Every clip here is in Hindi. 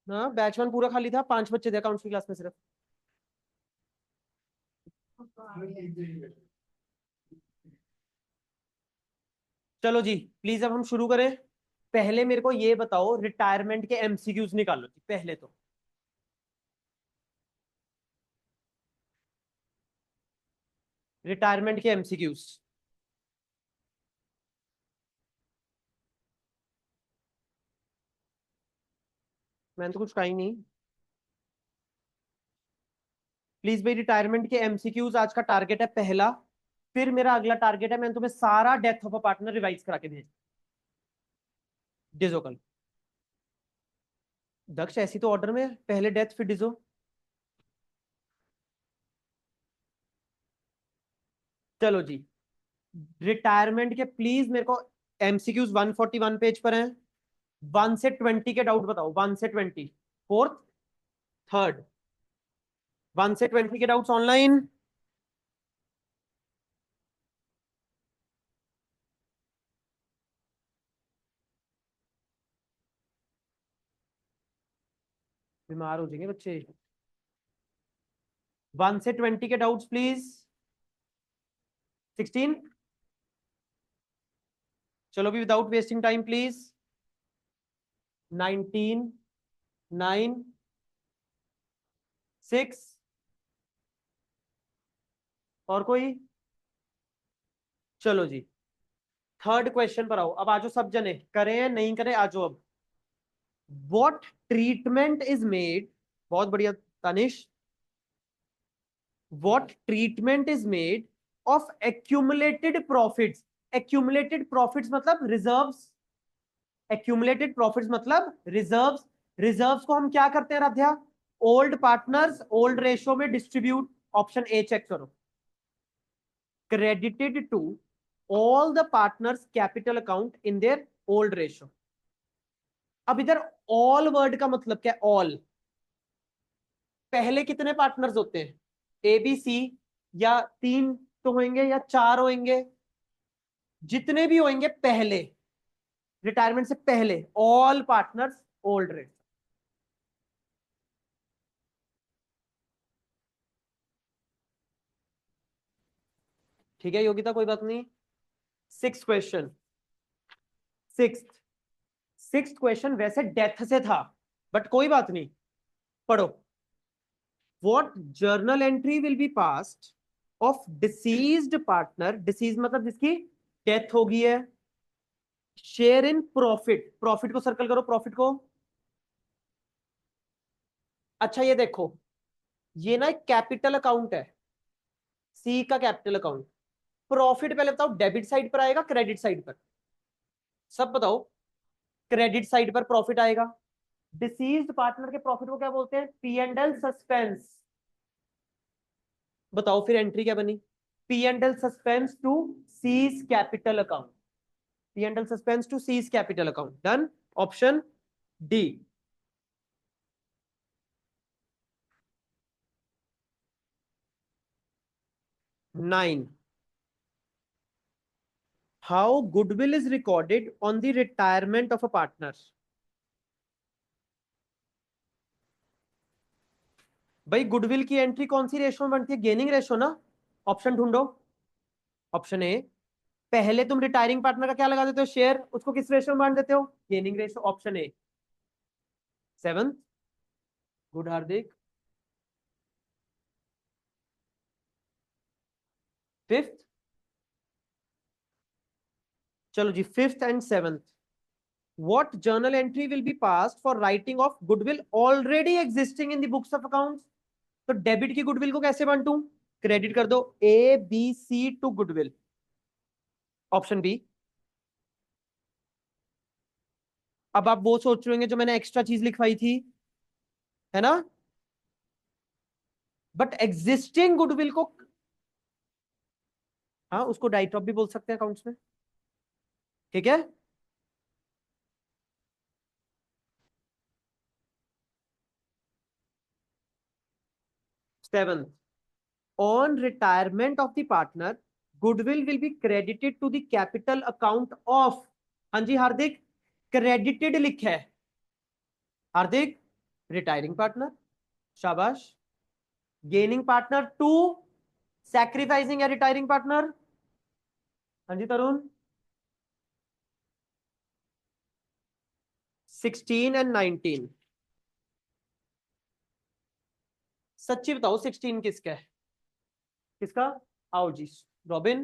हाँ, बैच 1 पूरा खाली था, 5 बच्चे थे अकाउंट्स की क्लास में सिर्फ। चलो जी, प्लीज अब हम शुरू करें। पहले मेरे को ये बताओ, रिटायरमेंट के एमसीक्यूज निकालो जी पहले तो। रिटायरमेंट के एमसीक्यूज। मैंने तो कुछ कहा ही नहीं। प्लीज भाई, रिटायरमेंट के एमसीक्यूज आज का टारगेट है पहला। फिर मेरा अगला टारगेट है, मैंने तुम्हें सारा death of a partner revise करा के भेज डिजो कल। दक्ष, ऐसी तो ऑर्डर में पहले डेथ फिर डिजो। चलो जी, रिटायरमेंट के प्लीज मेरे को एमसीक्यूज 141 पेज पर हैं। 1 से 20 के डाउट बताओ, 1 से 20। फोर्थ, थर्ड, 1 से 20 के डाउट्स ऑनलाइन। बीमार हो जाएंगे बच्चे। 1 से 20 के डाउट्स प्लीज। 16। चलो भी, विदाउट वेस्टिंग टाइम प्लीज। 19, 9, 6। और कोई? चलो जी, थर्ड क्वेश्चन पर आओ। अब आजो सब जने, करें या नहीं करें, आजो अब। वॉट ट्रीटमेंट इज मेड, बहुत बढ़िया Tanish. What treatment is made of accumulated profits. Accumulated profits मतलब रिजर्व्स। एक्यूमुलेटेड प्रॉफिट्स मतलब रिजर्व्स। रिजर्व्स को हम क्या करते हैं Radhya? Old partners old ratio में डिस्ट्रीब्यूट। ऑप्शन ए चेक करो। Credited to all the partners capital account in their old ratio. अब इधर ऑल वर्ड का मतलब क्या है? ऑल, पहले कितने पार्टनर्स होते हैं? ए बी सी, या 3 तो होंगे या 4 होंगे, जितने भी होंगे पहले, रिटायरमेंट से पहले, ऑल पार्टनर्स ओल्ड रेट। ठीक है योगिता, कोई बात नहीं। Six question. Six six question वैसे डेथ से था, बट कोई बात नहीं, पढ़ो। What journal entry will be passed of deceased partner, disease मतलब जिसकी डेथ हो गई है, शेयर इन प्रॉफिट, प्रॉफिट को सर्कल करो, प्रॉफिट को। अच्छा ये देखो, ये ना एक कैपिटल अकाउंट है, सी का कैपिटल अकाउंट। प्रॉफिट पहले बताओ, डेबिट साइड पर आएगा क्रेडिट साइड पर? सब बताओ। क्रेडिट साइड पर प्रॉफिट आएगा। डिसीज्ड पार्टनर के प्रॉफिट को क्या बोलते हैं? P and L suspense. बताओ फिर एंट्री क्या बनी? P and L suspense to seize capital account. P and L suspense to seize capital account, done. Option D. 9, how goodwill is recorded on the retirement of a partner. भाई गुडविल की एंट्री कौन सी रेशो में बनती है? गेनिंग रेशो ना। ऑप्शन ढूंढो। ऑप्शन ए, पहले तुम रिटायरिंग पार्टनर का क्या लगा देते हो? शेयर। उसको किस रेशो में बांट देते हो? Gaining ratio. Option A 7। Good Hardik. 5th। चलो जी, 5th एंड 7th। What journal entry will be passed for writing off goodwill already existing in the books of accounts? तो डेबिट की गुडविल को कैसे बांटू? क्रेडिट कर दो A B C to goodwill. Option B. अब आप वो सोच रहे होंगे जो मैंने एक्स्ट्रा चीज लिखवाई थी, है ना? बट एग्जिस्टिंग गुडविल को, हाँ उसको डाइट ऑफ भी बोल सकते हैं अकाउंट्स में। ठीक है। 7, on retirement of the partner, goodwill will be credited to the capital account of, हाँ जी हार्दिक, क्रेडिटेड लिखा है हार्दिक। रिटायरिंग पार्टनर, शाबाश। गेनिंग पार्टनर टू सैक्रिफाइसिंग या रिटायरिंग पार्टनर। हाँ जी तरुण। 16 एंड 19। सच्ची बताओ 16 किसका है? किसका? आओ जी Robin.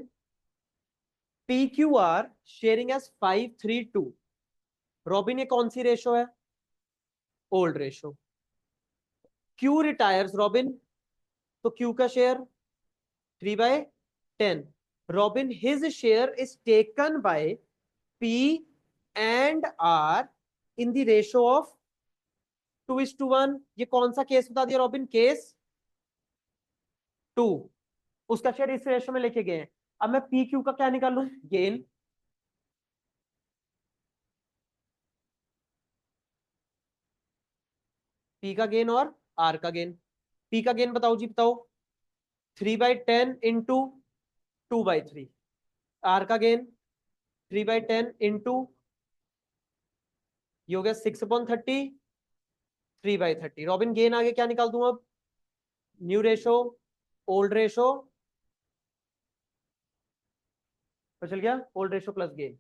P Q R sharing as 5:3:2। Robin ये कौन सी रेशो है? Old ratio. Q retires Robin, तो क्यू का share 3/10। Robin his share is taken by P and R in the ratio of 2:1। ये कौन सा केस बता दिया रॉबिन? केस 2। उसका शेयर इस रेशो में लेके गए हैं। अब मैं पी क्यू का क्या निकालू? गेन। पी का गेन और आर का गेन। पी का गेन बताओ जी, बताओ। 3/10 इंटू 2/3। आर का गेन 3/10 इंटू, ये हो गया 6/30, 3/30। रॉबिन गेन आगे क्या निकाल दूं अब? न्यू रेशो, ओल्ड रेशो, तो चल गया old ratio plus gain.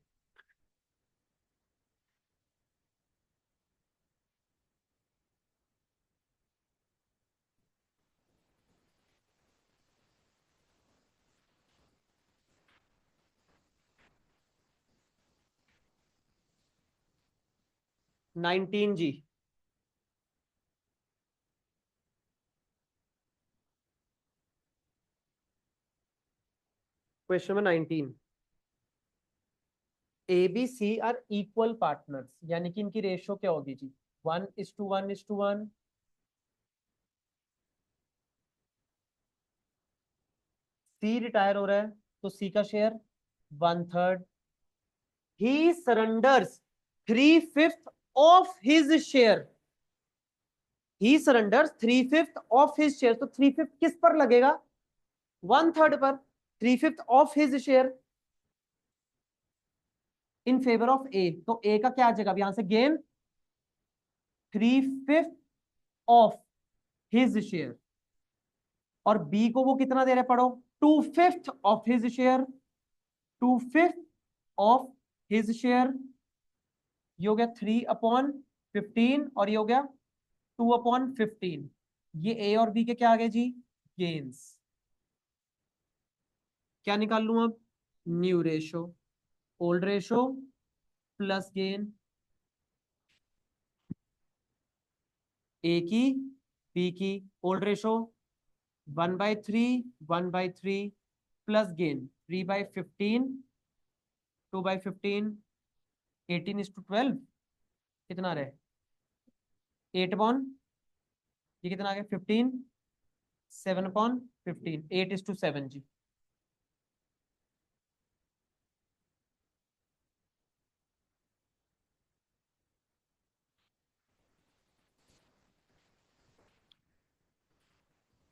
Nineteen जी। Question number 19। A B C are equal partners, यानी कि इनकी रेशो क्या होगी जी? 1:1:1। सी रिटायर हो रहा है तो सी का share 1/3। He surrenders 3/5 of his share. He surrenders 3/5 of his share, तो 3/5 किस पर लगेगा? 1/3 पर। 3/5 of his share in favour of A, तो ए का क्या आ जाएगा? यहां से गेन 3/5 ऑफ हिज शेयर। और बी को वो कितना दे रहे पढ़ो? 2/5 of his share. 2/5 of his share, ये हो गया 3/15 और ये हो गया 2/15। ये ए और बी के क्या आ गए जी? गेन्स। क्या निकाल लूं अब? New ratio, old ratio plus gain. A की, बी की, ओल्ड रेशो 1/3, 1/3 प्लस गेन 3/15, 2/15, 18:12। कितना रहे? 8 ये कितना आ गया? 15, 7/15, 8:7 जी।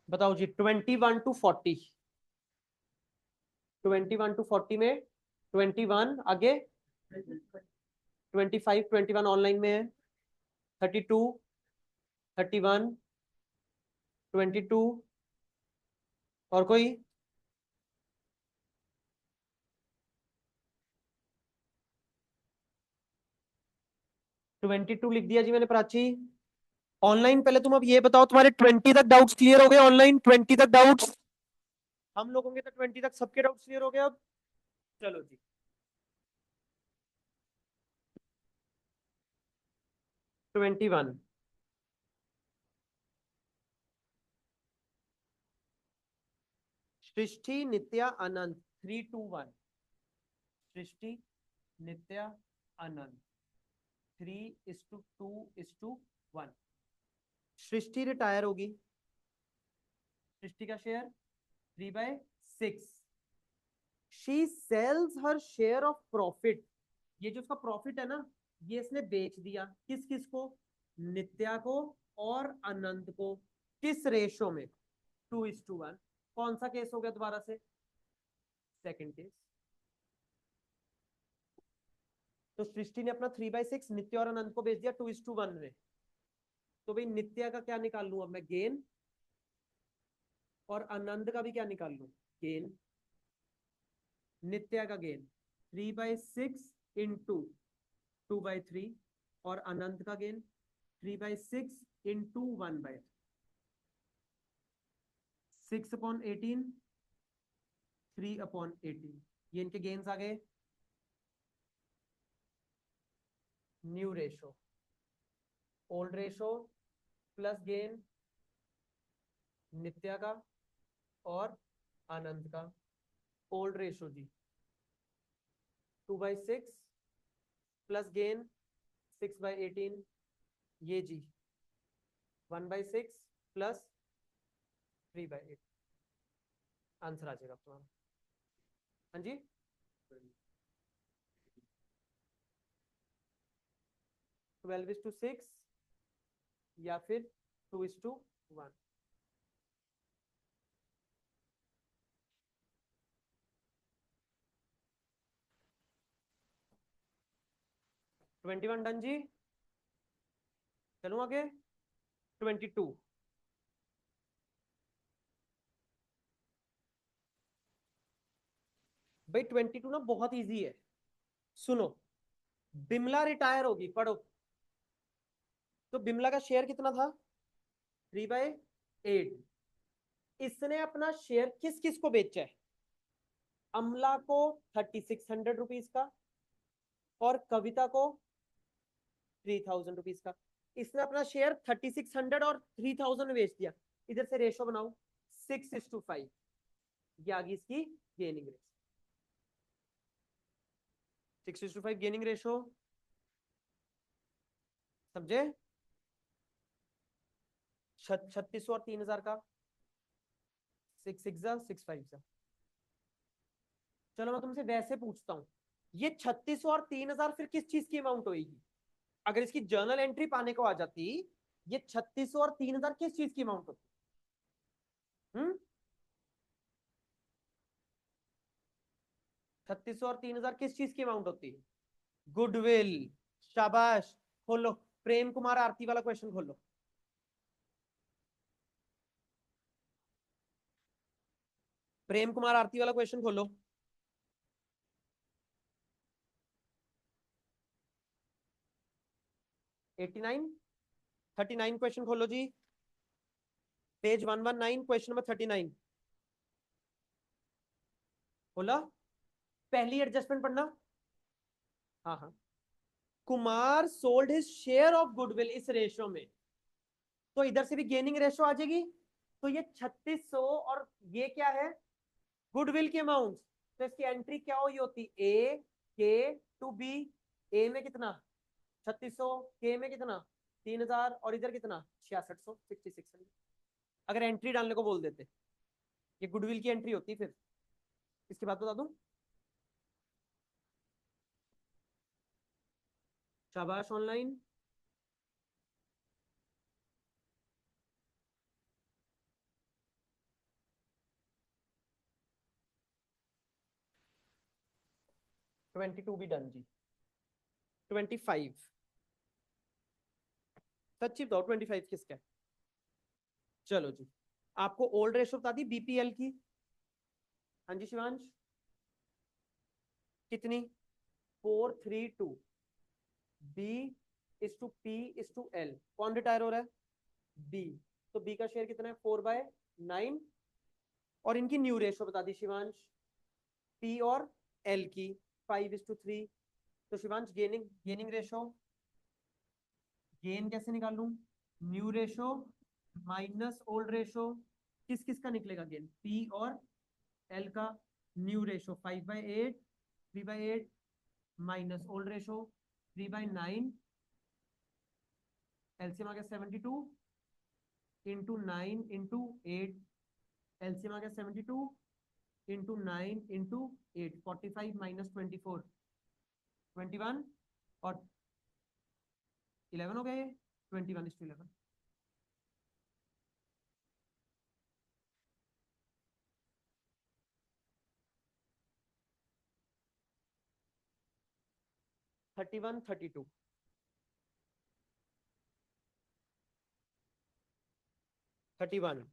बताओ जी 21-40। 21-40 में 21 आगे, 25, 21 ऑनलाइन में है। 32, 31, 22 और कोई? 22 लिख दिया जी मैंने प्राची। ऑनलाइन पहले तुम अब ये बताओ, तुम्हारे 20 तक डाउट्स क्लियर हो गए? ऑनलाइन 20 तक डाउट्स? हम लोगों के तो 20 तक सबके डाउट्स क्लियर हो गए अब। चलो जी। 21। सृष्टि नित्या अनंत 3-2-1। सृष्टि नित्या अनंत 3:2:1। सृष्टि रिटायर होगी। सृष्टि का share 3/6। She sales her share of profit. ये जो उसका प्रॉफिट है ना, ये इसने बेच दिया। किस किस को? नित्या को और अनंत को। किस रेशो में? 2:1। कौन सा केस हो गया दोबारा से? Second case. तो सृष्टि ने अपना 3/6 नित्य और अनंत को बेच दिया 2:1 में। तो भाई नित्य का क्या निकाल लूं अब मैं, गेन, और आनंद का भी क्या निकाल लूं, गेन। नित्य का गेन 3/6 इंटू 2/3, और अनंत का गेन 3/6 इंटू 1/3, 6/18, 3/18। ये इनके गेन्स आ गए। New ratio, old ratio plus gain Nitya का और आनंद का। ओल्ड रेशो जी 2/6 प्लस गेन 6/18, ये जी 1/6 प्लस 3/8। आंसर आ जाएगा तुम्हारा। हाँ जी, 12:6 या फिर 2:1। 21 डन जी। चलो आगे, 22। भाई 22 ना बहुत इजी है, सुनो। बिमला रिटायर होगी, पढ़ो। तो बिमला का शेयर कितना था, 3/8। इसने अपना शेयर किस किस को बेचा है, अमला को 3600 रुपीज का, और कविता को 3000 रुपीज का। इसने अपना शेयर 3600 और 3000 में बेच दिया। इधर से रेशो बनाओ, 6:5। ये आ गई इसकी गेनिंग रेशो, 6:5 गेनिंग रेशो। समझे, 3600 और 3000 का, 6 6 6 5। चलो मैं तुमसे वैसे पूछता हूँ, ये 3600 और 3000 फिर किस चीज की अमाउंट होगी, अगर इसकी जर्नल एंट्री पाने को आ जाती, ये 3600 और 3000 किस चीज की अमाउंट होती। 3600 और 3000 किस चीज की अमाउंट होती है, गुडविल। शाबाश, खोलो प्रेम कुमार आरती वाला क्वेश्चन खोलो। प्रेम कुमार आरती वाला क्वेश्चन खोलो। 89, 39 क्वेश्चन खोलो जी। पेज 119, क्वेश्चन नंबर 39 खोला। पहली एडजस्टमेंट पढ़ना। हाँ हाँ, Kumar sold his share of goodwill इस रेशियो में, तो इधर से भी गेनिंग रेशियो आ जाएगी। तो ये 3600 और ये क्या है, गुडविल की अमाउंट। तो इसकी एंट्री क्या हुई होती, ए के टू बी। ए में कितना 3600, के में कितना 3000, और इधर कितना 6600, 6600। अगर एंट्री डालने को बोल देते, ये गुडविल की एंट्री होती। फिर इसके बाद बता दूं, शाबाश ऑनलाइन। ट्वेंटी टू भी डन जी। 25, सच्ची बताओ 25 किसका है। चलो जी, आपको ओल्ड रेशो बता दी बीपीएल की। हाँ जी शिवांश, कितनी, 4:3 B is to P is to L. कौन रिटायर हो रहा है, बी। तो बी का शेयर कितना है, 4/9। और इनकी न्यू रेशो बता दी शिवांश, पी और एल की, 5:3। तो Shivansh gaining gaining ratio, gain कैसे निकालूं, new ratio minus old ratio. किस किस का निकलेगा गेन, पी और एल का। New ratio 5/8, 3/8 minus old ratio 3/9। LCM आ गया 72 इंटू 9 इंटू 8। एलसीएम आ गया 72 इंटू 9 इंटू 8, 45 माइनस 24, 21, और 11 हो गए, 21:11। 31, 32। 31।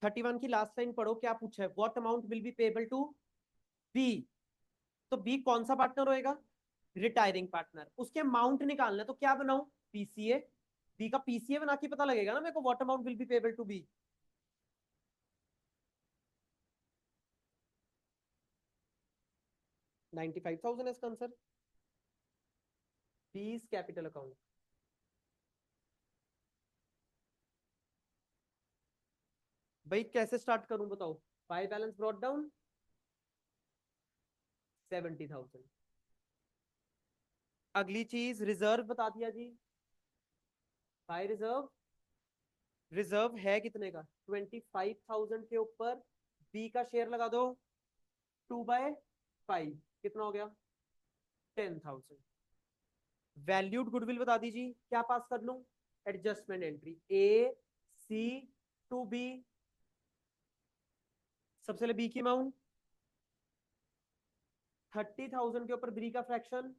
31 की लास्ट लाइन पढ़ो, क्या पूछा है? What amount will be payable to B. तो बी कौन सा पार्टनर होएगा? Retiring partner. उसके अमाउंट निकालना है, तो क्या बनाऊं? पीसीए। बी का पीसीए बना के पता लगेगा ना मेरे को what amount will be payable to B. 95,000 है इसका आंसर। बीस कैपिटल अकाउंट। भाई कैसे स्टार्ट करूं बताओ? By balance brought down 70,000। अगली चीज रिजर्व बता दिया जी। Bye reserve. रिजर्व है कितने का? 25,000 के ऊपर बी का शेयर लगा दो 2/5, कितना हो गया? 10,000। वैल्यूड गुडविल बता दीजिए, क्या पास कर लूं? Adjustment entry A C to B. सबसे पहले बी की अमाउंट 30,000 के ऊपर बी का फ्रैक्शन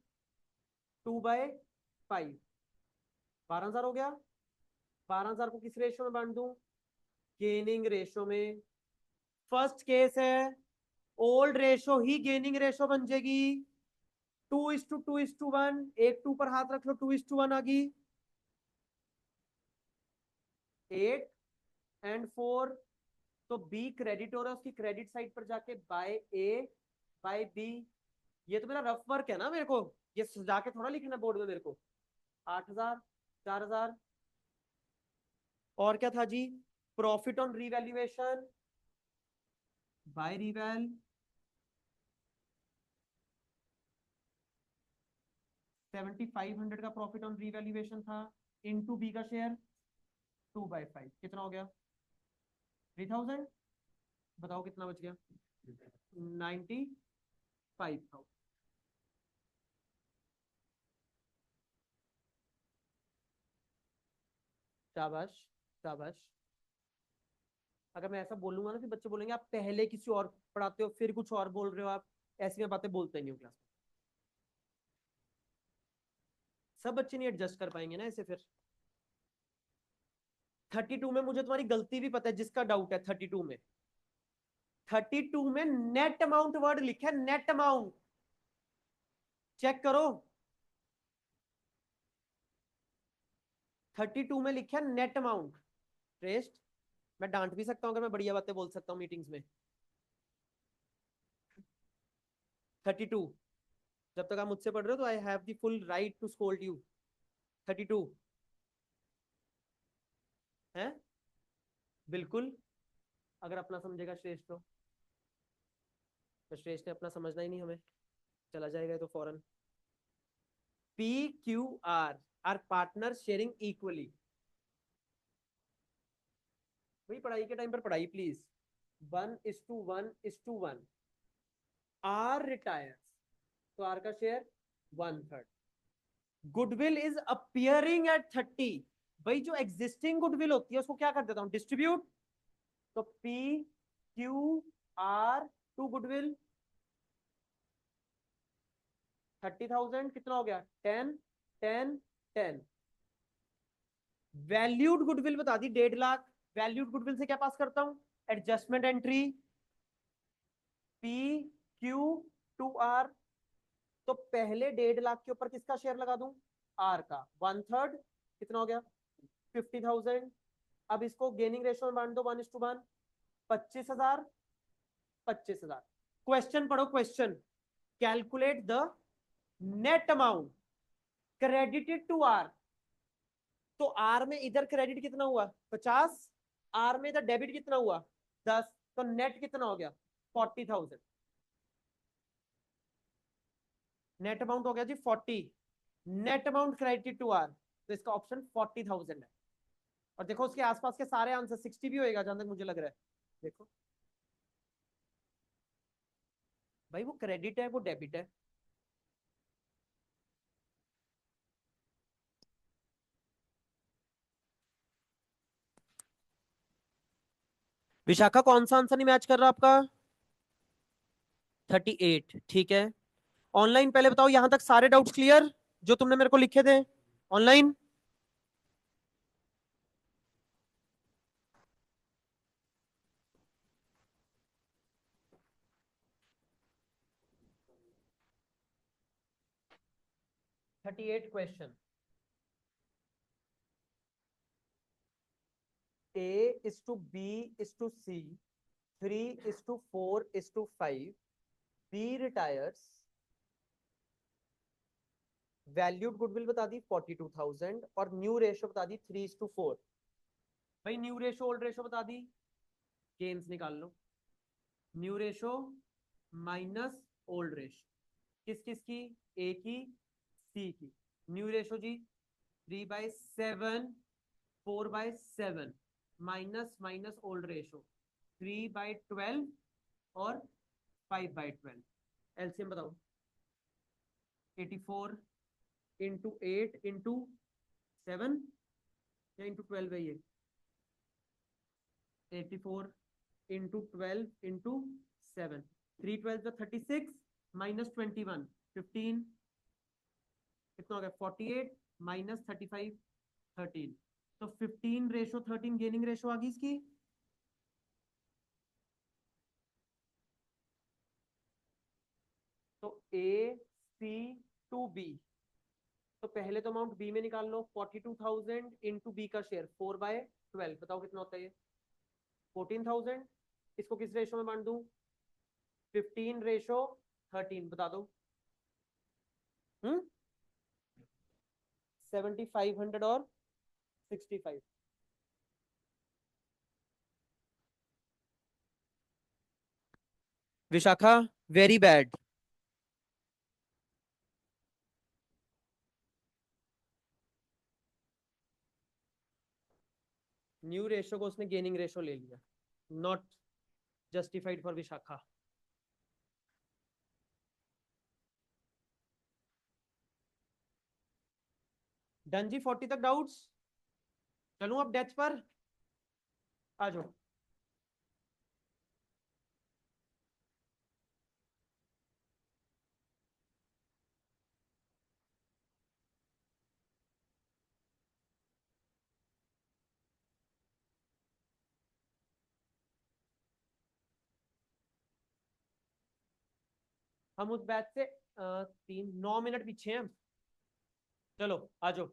2/5, 12,000 हो गया। 12,000 को किस रेशो में बांट दूं? गेनिंग रेशो में। फर्स्ट केस है, ओल्ड रेशो ही गेनिंग रेशो बन जाएगी। 2:2:1। एक 2 पर हाथ रख लो, 2:1 आ गई। 8 और 4। तो बी क्रेडिटर है, उसकी क्रेडिट साइड पर जाके बाय ए बाय बी। ये तो मेरा रफ वर्क है ना, मेरे को ये सजा के थोड़ा लिखना बोर्ड में मेरे को। 8,000, 4,000। और क्या था जी? प्रॉफिट ऑन रीवैल्यूएशन बाय रीवैल 7,500 का प्रॉफिट ऑन रीवैल्यूएशन था, इनटू बी का शेयर 2/5, कितना हो गया? 3,000। बताओ कितना बच गया? 95,000। शाबाश शाबाश। अगर मैं ऐसा बोलूंगा ना, फिर बच्चे बोलेंगे आप पहले किसी और पढ़ाते हो फिर कुछ और बोल रहे हो, आप ऐसी में बातें बोलते नहीं हो क्लास में। सब बच्चे नहीं एडजस्ट कर पाएंगे ना ऐसे फिर। 32 में मुझे तुम्हारी गलती भी पता है, जिसका डाउट है 32 में। 32 में नेट अमाउंट वर्ड लिखा है, नेट अमाउंट। चेक करो, 32 में लिखा है नेट अमाउंट। रेस्ट। मैं डांट भी सकता हूँ अगर मैं बढ़िया बातें बोल सकता हूँ मीटिंग्स में। 32। जब तक आप मुझसे पढ़ रहे हो तो I have the full right to scold you. 32 है बिल्कुल। अगर अपना समझेगा श्रेष्ठ तो श्रेष्ठ ने अपना समझना ही नहीं, हमें चला जाएगा तो फौरन। P Q R are partner sharing equally. भाई पढ़ाई के टाइम पर पढ़ाई प्लीज। 1:1:1। आर रिटायर्स तो आर का share 1/3। Goodwill is appearing at 30। भाई जो एग्जिस्टिंग गुडविल होती है उसको क्या कर देता हूं? डिस्ट्रीब्यूट। तो P Q R to goodwill 30,000, कितना हो गया? 10 10 10। वैल्यूड गुडविल बता दी 1.5 लाख। वैल्यूड गुडविल से क्या पास करता हूं? Adjustment entry P Q to R. तो पहले 1.5 लाख के ऊपर किसका शेयर लगा दूं? आर का 1/3, कितना हो गया? 50,000। अब इसको गेनिंग रेशियो में बांट दो 1:1। 25,000 25,000। क्वेश्चन पढ़ो, question. Calculate the net amount credited to R. तो आर में इधर क्रेडिट कितना हुआ? 50। आर में इधर डेबिट कितना हुआ? 10। तो नेट कितना हो गया? 40,000। नेट अमाउंट हो गया जी 40। Net amount credited to R, तो इसका ऑप्शन 40,000 है। और देखो उसके आसपास के सारे आंसर 60 भी होएगा जहां तक मुझे लग रहा है। देखो भाई वो क्रेडिट है वो डेबिट है। विशाखा कौन सा आंसर नहीं मैच कर रहा आपका? 38, ठीक है। ऑनलाइन पहले बताओ, यहां तक सारे डाउट्स क्लियर जो तुमने मेरे को लिखे थे? Online 38 question. A is to B is to C, 3 is to 4 is to 5, B retires, valued goodwill बता दी 42,000 और न्यू रेशो बता दी 3:4। भाई न्यू रेशो ओल्ड रेशो बता दी, गेन्स निकाल लो। New ratio minus old ratio किस किस की, ए की सी की। न्यू रेशो जी 3/7 4/7 माइनस माइनस ओल्ड रेशो 3/12 और 5/12। एलसीएम बताओ। 84 इंटू 8 इंटू 7 या इंटू 12 है ये। 84 इंटू 12 इंटू 7, 3 12 36 माइनस 21 15, कितना हो गया 48 माइनस 35 13। तो 15:13 गेनिंग रेशो आ गई इसकी। तो ए सी टू बी, तो पहले तो अमाउंट बी में निकाल लो 42,000 इंटू बी का शेयर 4/12, बताओ कितना होता है ये 14,000। इसको किस रेशो में बांट दूं 15:13, बता दो। 7500 और 65। Vishakha very bad. New ratio को उसने गेनिंग रेशो ले लिया, not justified for Vishakha. Done जी 40 तक डाउट्स। चलूं अब डेथ पर, आ जाओ। हम उस बैच से 9 मिनट पीछे हैं। चलो आ जाओ,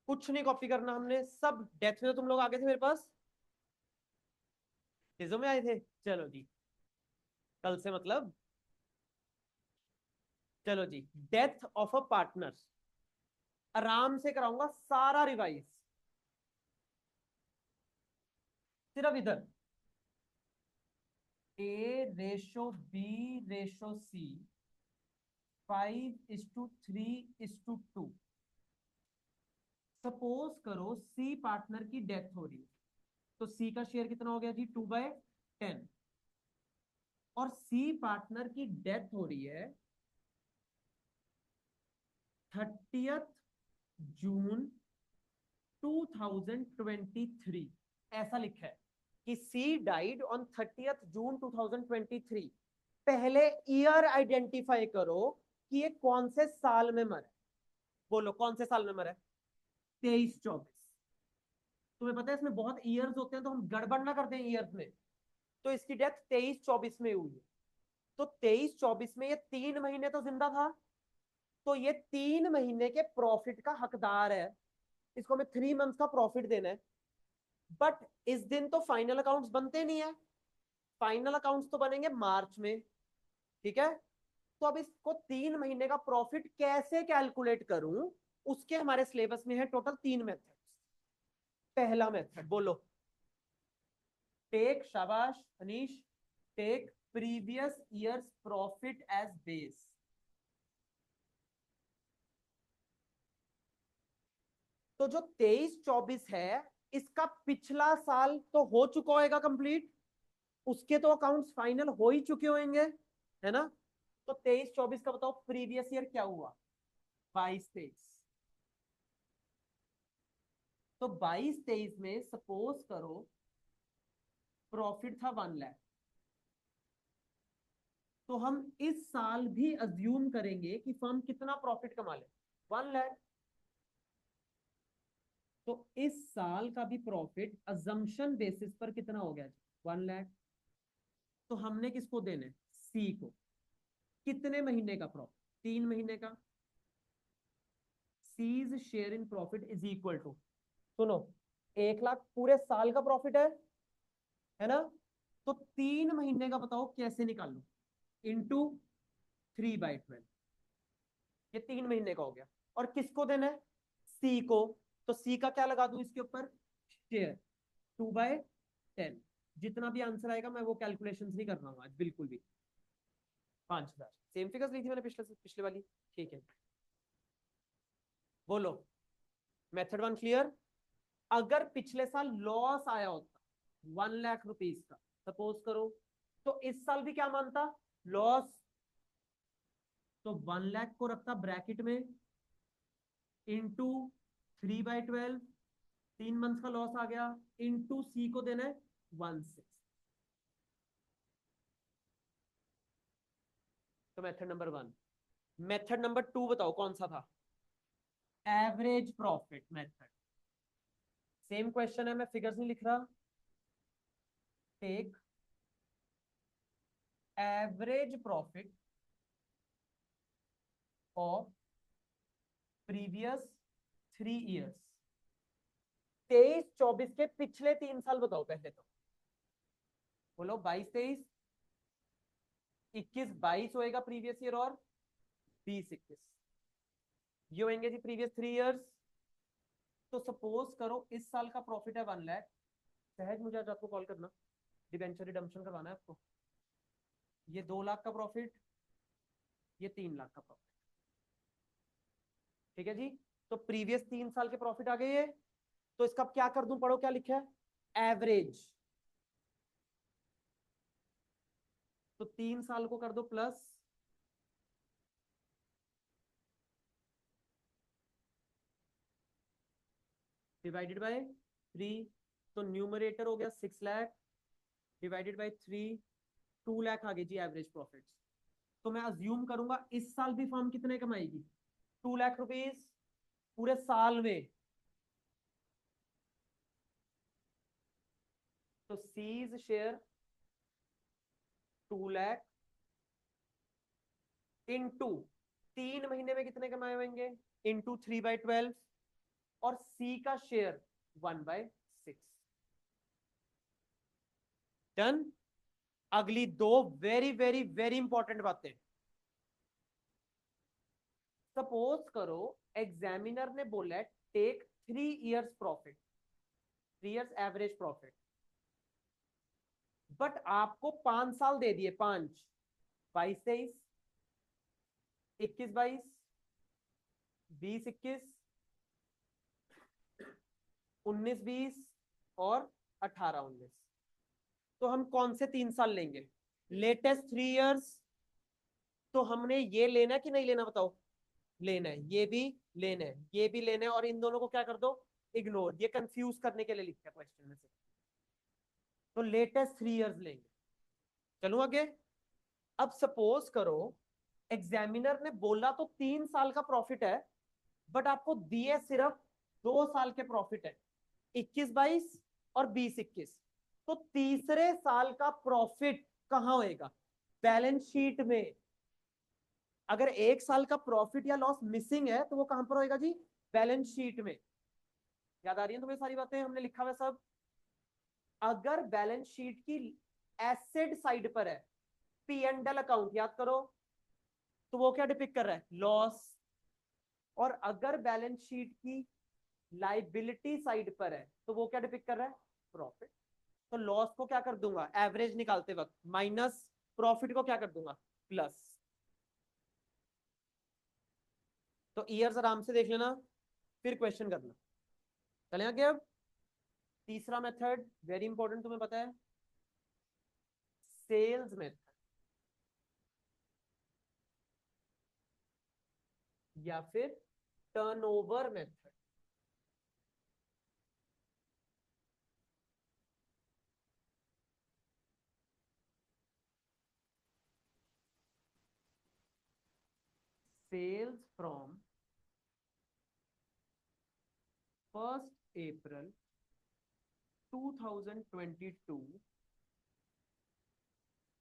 कुछ नहीं कॉपी करना हमने, सब डेथ में तो तुम लोग आ गए थे मेरे पास, चीजों में आए थे। चलो जी कल से मतलब, चलो जी डेथ ऑफ अ पार्टनर आराम से कराऊंगा सारा रिवाइज, सिर्फ इधर ए रेशो बी रेशो सी 5:3:2। सपोज करो सी पार्टनर की डेथ हो रही है, तो सी का शेयर कितना हो गया जी 2/10, और सी पार्टनर की डेथ हो रही है 30 जून 2023। ऐसा लिखा है कि सी डाइड ऑन 30 जून 2023। पहले ईयर आइडेंटिफाई करो कि ये कौन से साल में मरा। बोलो कौन से साल में मरा है 23-24। तुम्हें पता है इसमें बहुत ईयर्स होते हैं, तो हम गड़बड़ ना करते हैं ईयर्स में। तो इसकी डेथ 23-24 में हुई है, तो 23-24 में ये 3 महीने तो जिंदा था, तो ये 3 महीने के प्रॉफिट का हकदार है। इसको हमें 3 मंथ का प्रॉफिट देना है। बट इस दिन तो फाइनल अकाउंट्स बनते नहीं है, फाइनल अकाउंट्स तो बनेंगे मार्च में, ठीक है। तो अब इसको 3 महीने का प्रॉफिट कैसे कैलकुलेट करूं, उसके हमारे सिलेबस में है टोटल 3 मेथड। पहला मेथड बोलो, टेक, शाबाश Anish, take previous years profit as base. तो जो 23-24 है, इसका पिछला साल तो हो चुका होगा कंप्लीट, उसके तो अकाउंट्स फाइनल हो ही चुके होंगे, है ना। तो 23-24 का बताओ प्रीवियस ईयर क्या हुआ 22-23। तो 22-23 में सपोज करो प्रॉफिट था 1 लाख, तो हम इस साल भी अज्यूम करेंगे कि फर्म कितना प्रॉफिट कमा ले 1 लाख। तो इस साल का भी प्रॉफिट अजम्पशन बेसिस पर कितना हो गया 1 लाख। तो हमने किसको देने सी को, कितने महीने का प्रॉफिट 3 महीने का। Cease share in profit is equal to, सुनो, 1 लाख पूरे साल का प्रॉफिट है ना, तो 3 महीने का बताओ कैसे निकालू, इंटू 3/12, ये 3 महीने का हो गया। और किसको देना है, सी को, तो सी का क्या लगा दूं इसके ऊपर, शेयर 2/10। जितना भी आंसर आएगा मैं वो कैलकुलेशंस नहीं कर रहा हूँ आज बिल्कुल भी। 5,000 सेम फिगर्स ली थी मैंने पिछले पिछले वाली, ठीक है। बोलो, मेथड 1 क्लियर। अगर पिछले साल लॉस आया होता 1 लाख रुपीज का, सपोज करो, तो इस साल भी क्या मानता, लॉस, तो 1 लाख को रखता ब्रैकेट में, इंटू 3/12, 3 मंथ्स का लॉस आ गया, इंटू सी को देना है 1/6। तो मेथड नंबर 1। मेथड नंबर 2 बताओ कौन सा था, average profit method. Same question है, मैं फिगर्स नहीं लिख रहा। Take average profit of previous 3 years, 23-24 के पिछले 3 साल बताओ पहले तो। बोलो 22-23, 21-22 होएगा प्रीवियस ईयर, और 20-21 ये होंगे जी प्रीवियस 3 इयर्स। तो सपोज करो इस साल का प्रॉफिट है 1 लाख। सहज मुझे आज आपको कॉल करना, डिबेंचर रिडम्पशन करवाना है आपको। ये 2 लाख का प्रॉफिट, ये 3 लाख का प्रॉफिट, ठीक है जी। तो प्रीवियस 3 साल के प्रॉफिट आ गए ये, तो इसका क्या कर दूं, पढ़ो क्या लिखा है, एवरेज। तो 3 साल को कर दो प्लस, डिवाइडेड बाय 3, तो न्यूमरेटर हो गया 6 लाख, डिवाइडेड बाय 3, 2 लाख आ गई जी एवरेज प्रॉफिट। तो मैं अज्यूम करूंगा इस साल भी फर्म कितने कमाएगी, 2 लाख रुपीज पूरे साल में। तो सीज शेयर 2 लाख इंटू 3 महीने में कितने कमाए होंगे, इंटू 3/12, और सी का शेयर 1/6। डन। अगली दो वेरी वेरी वेरी इंपॉर्टेंट बातें। सपोज करो एग्जामिनर ने बोला take 3 years profit, 3 years average profit, but आपको 5 साल दे दिए, 5, 22-23, 21-22, 20-21, 19-20, और 18-19। तो हम कौन से 3 साल लेंगे, लेटेस्ट 3 इयर्स। तो हमने ये लेना है कि नहीं लेना बताओ, लेना है, ये भी लेना है, ये भी लेना है, और इन दोनों को क्या कर दो, इग्नोर, ये कंफ्यूज करने के लिए लिखा है क्वेश्चन में से। तो लेटेस्ट 3 इयर्स लेंगे। चलो आगे। अब सपोज करो एग्जामिनर ने बोला तो 3 साल का प्रॉफिट है, बट आपको दिए सिर्फ 2 साल के प्रॉफिट है, 21-22 और 20-21। तो तीसरे साल का प्रॉफिट कहां होएगा, बैलेंस शीट में। अगर 1 साल का प्रॉफिट या लॉस मिसिंग है तो वो कहां पर होएगा जी, बैलेंस शीट में। याद आ रही है तुम्हें सारी बातें, हमने लिखा हुआ सब। अगर बैलेंस शीट की एसेट साइड पर है, पी एंड एल अकाउंट याद करो, तो वो क्या डिपिक्ट कर रहा है, लॉस। और अगर बैलेंस शीट की लाइबिलिटी साइड पर है तो वो क्या डिपिक्ट कर रहा है, प्रॉफिट। तो लॉस को क्या कर दूंगा एवरेज निकालते वक्त माइनस, प्रॉफिट को क्या कर दूंगा प्लस। तो ईयर्स आराम से देख लेना, फिर क्वेश्चन करना। चले आगे। अब तीसरा मेथड वेरी इंपॉर्टेंट, तुम्हें पता है, सेल्स मेथड या फिर turnover method. Sales from 1 April 2022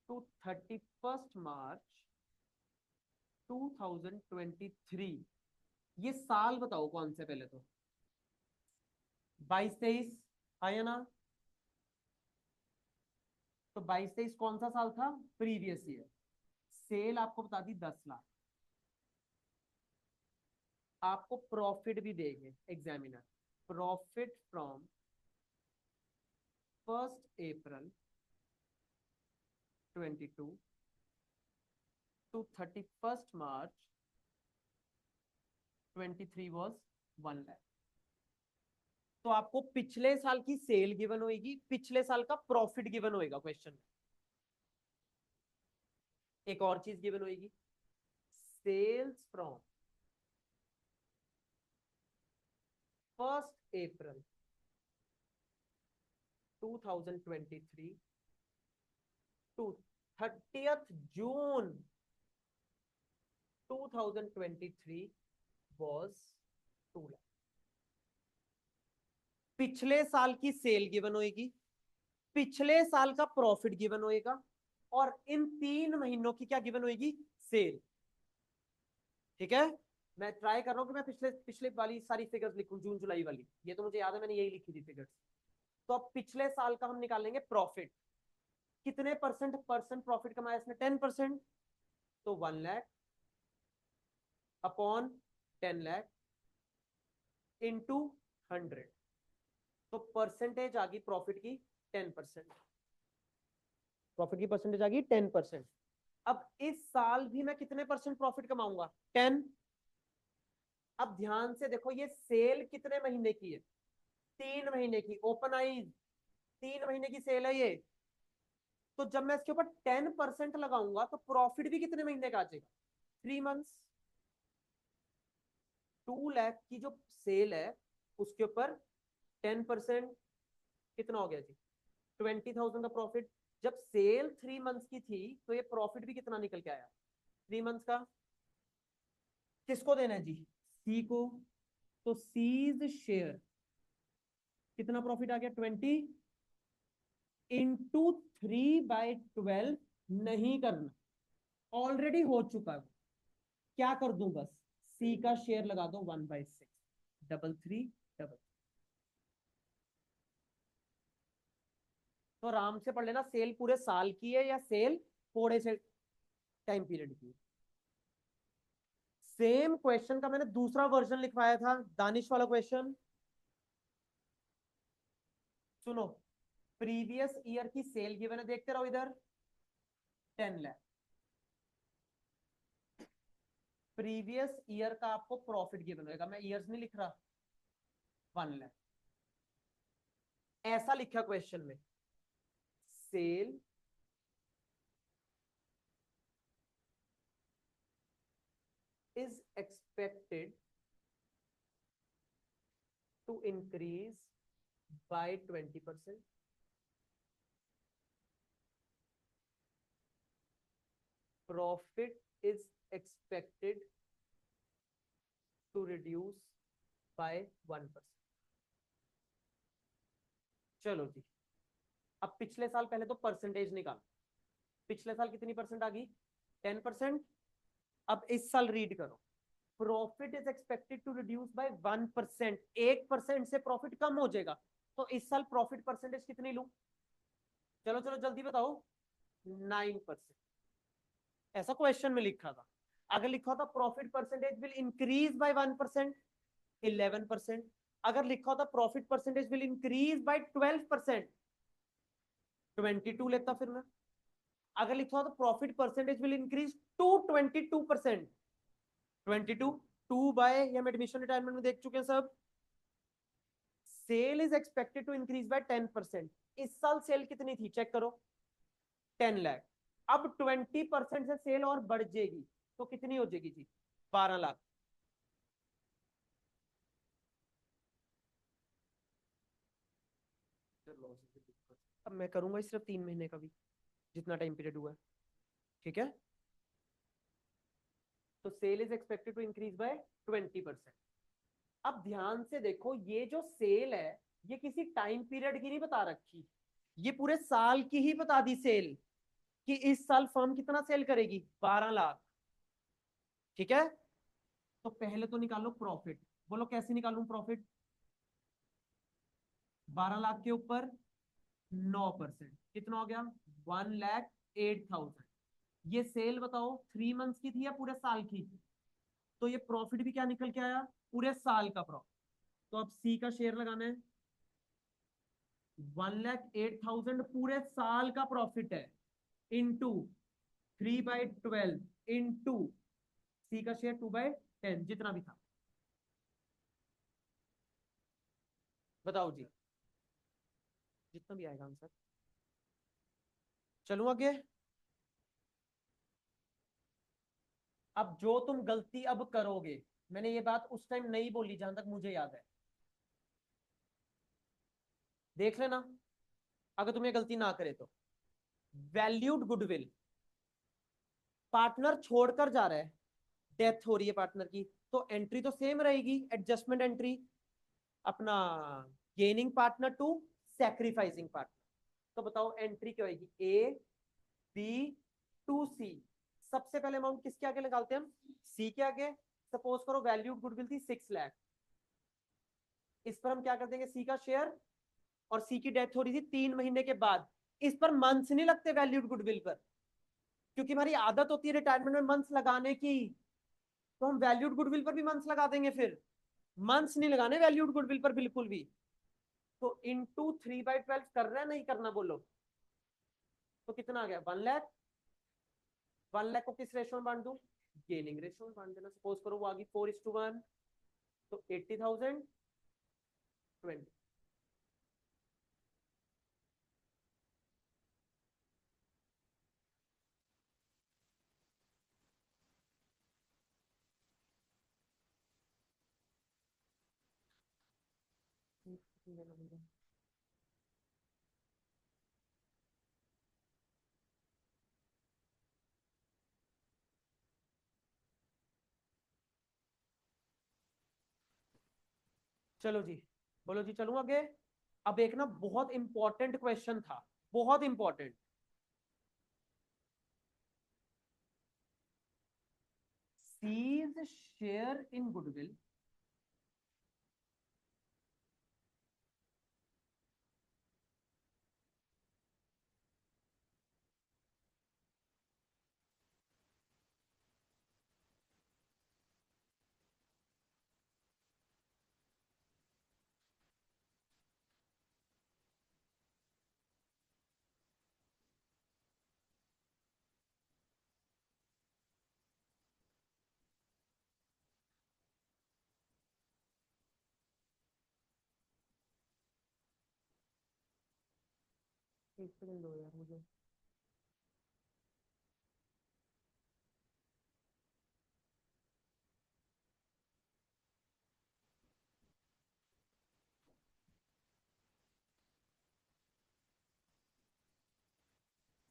to 31 March 2023 ये साल बताओ कौन से पहले तो, 22-23 आया ना? तो 22-23 कौन सा साल था? Previous year. सेल आपको बता दी 10 लाख। आपको प्रॉफिट भी देंगे examiner. Profit from 1 April 22 to 31 March 23 was 1 lakh. तो आपको पिछले साल की सेल गिवन होगी, पिछले साल का प्रॉफिट गिवन होएगा क्वेश्चन में। एक और चीज गिवन होगी, sales from 1 April 2023 to 30th June 2023 was 2 lakh. पिछले साल की सेल गिवन होगी, पिछले साल का प्रॉफिट गिवन होएगा, और इन 3 महीनों की क्या गिवन होगी? सेल। ठीक है, मैं ट्राई कर रहा हूं कि मैं पिछले पिछले वाली सारी फिगर्स लिखूं, जून जुलाई वाली, ये तो मुझे याद है, मैंने यही लिखी थी फिगर्स। तो अब पिछले साल का हम निकालेंगे प्रॉफिट। कितने परसेंट प्रॉफिट कमाया इसने? 10%। तो 1 लाख अपॉन 10 लाख इंटू 100। तो परसेंटेज आ गई प्रॉफिट की 10%। प्रॉफिट की परसेंटेज आ गई 10%। अब इस साल भी मैं कितने परसेंट प्रॉफिट कमाऊंगा? 10। अब ध्यान से देखो, ये सेल कितने महीने की है? 3 महीने की। ओपन आईज, 3 महीने की सेल है ये। तो जब मैं इसके ऊपर 10% लगाऊंगा तो प्रॉफिट भी कितने महीने का आ जाएगा? 3 मंथ्स। 2 लाख की जो सेल है उसके ऊपर 10%, कितना हो गया जी? 20,000 का प्रॉफिट। जब सेल 3 मंथ्स की थी तो ये प्रॉफिट भी कितना निकल के आया? 3 मंथ्स का। किसको देना है जी? सी को। तो सीज शेयर कितना प्रॉफिट आ गया? 20 इंटू 3/12 नहीं करना, ऑलरेडी हो चुका है। क्या कर दूं? बस सी का शेयर लगा दो 1/6, 3333। तो आराम से पढ़ लेना, सेल पूरे साल की है या सेल थोड़े से टाइम पीरियड की। सेम क्वेश्चन का मैंने दूसरा वर्जन लिखवाया था, दानिश वाला क्वेश्चन। सुनो, प्रीवियस ईयर की सेल गिवन है, देखते रहो इधर, 10 लाख। प्रीवियस ईयर का आपको प्रॉफिट गिवन होगा, मैं ईयर्स नहीं लिख रहा, 1 लाख। ऐसा लिखा क्वेश्चन में, cell is expected to increase by 20%. Profit is expected to reduce by 1%. चलो जी, अब पिछले साल पहले तो परसेंटेज निकाल। पिछले साल कितनी परसेंट आ गई? 10%। अब इस साल रीड करो, profit is expected to reduce by 1%। 1% से प्रॉफिट कम हो जाएगा, तो इस साल प्रॉफिट परसेंटेज कितनी लूं? चलो चलो जल्दी बताओ। 9%। ऐसा क्वेश्चन में लिखा था। अगर लिखा होता profit percentage will increase by 1%, 11%। अगर लिखा होता profit percentage will increase by 12%, 22 लेता फिर मैं। अगर लिखा होता profit percentage will increase to 22%, 22। 2 by, हम एडमिशन रिटायरमेंट में देख चुके हैं सब। Sale is expected to increase by 10%। इस साल सेल कितनी थी चेक करो? 10 लाख। अब 20% से सेल और बढ़ जाएगी तो कितनी हो जाएगी जी? 12 लाख। अब मैं करूंगा सिर्फ 3 महीने का भी, जितना टाइम पीरियड हुआ है। ठीक है, तो sale is expected to increase by 20%। अब ध्यान से देखो, ये जो सेल है ये किसी टाइम पीरियड की नहीं बता रखी, ये पूरे साल की ही बता दी सेल, कि इस साल फर्म कितना सेल करेगी? 12 लाख। ठीक है, तो पहले तो निकालो प्रॉफिट। बोलो कैसे निकालूं प्रॉफिट? 12 लाख के ऊपर 9%, कितना हो गया? 1,08,000। ये सेल बताओ 3 मंथ्स की थी या पूरे साल की? तो ये प्रॉफिट भी क्या निकल के आया? पूरे साल का प्रॉफिट। तो अब सी का शेयर लगाना है। 1,08,000 पूरे साल का प्रॉफिट है, इंटू 3/12 इंटू सी का शेयर 2/10 जितना भी था। बताओ जी, जितना भी आएगा आंसर। चलूं आगे। अब जो तुम गलती अब करोगे, मैंने ये बात उस टाइम नहीं बोली जहां तक मुझे याद है, देख लेना अगर तुम ये गलती ना करे तो। वैल्यूड गुडविल, पार्टनर छोड़कर जा रहा है, डेथ हो रही है पार्टनर की, तो एंट्री तो सेम रहेगी, एडजस्टमेंट एंट्री अपना, gaining partner to sacrificing partner. तो बताओ एंट्री क्या होगी? A B to C. सबसे पहले अमाउंट किसके आगे निकालते हैं हम? सी के आगे। सपोज करो वैल्यूड गुडविल थी 6 लाख, इस पर हम क्या कर देंगे? सी का शेयर। और सी की डेथ हो रही थी 3 महीने के बाद। इस पर मंथ्स नहीं लगते वैल्यूड गुडविल पर, क्योंकि हमारी आदत होती है रिटायरमेंट में मंथ्स लगाने की। तो हम वैल्यूड गुडविल पर भी मंथ्स लगा देंगे, फिर मंथ्स नहीं लगाने वैल्यूड गुडविल पर बिल्कुल भी। तो इंटू 3/12 कर रहा है नहीं करना? बोलो तो कितना आ गया? 1 लाख। 1 लाख को किस रेशो में बांट दूं? गेनिंग रेशो में बांट देना। सपोज करो वो आ गई 4:1, तो 80,000 20। चलो जी, बोलो जी, चलूं आगे। अब एक ना बहुत इंपॉर्टेंट क्वेश्चन था, बहुत important. C's share in goodwill एक सेकंड दो यार मुझे।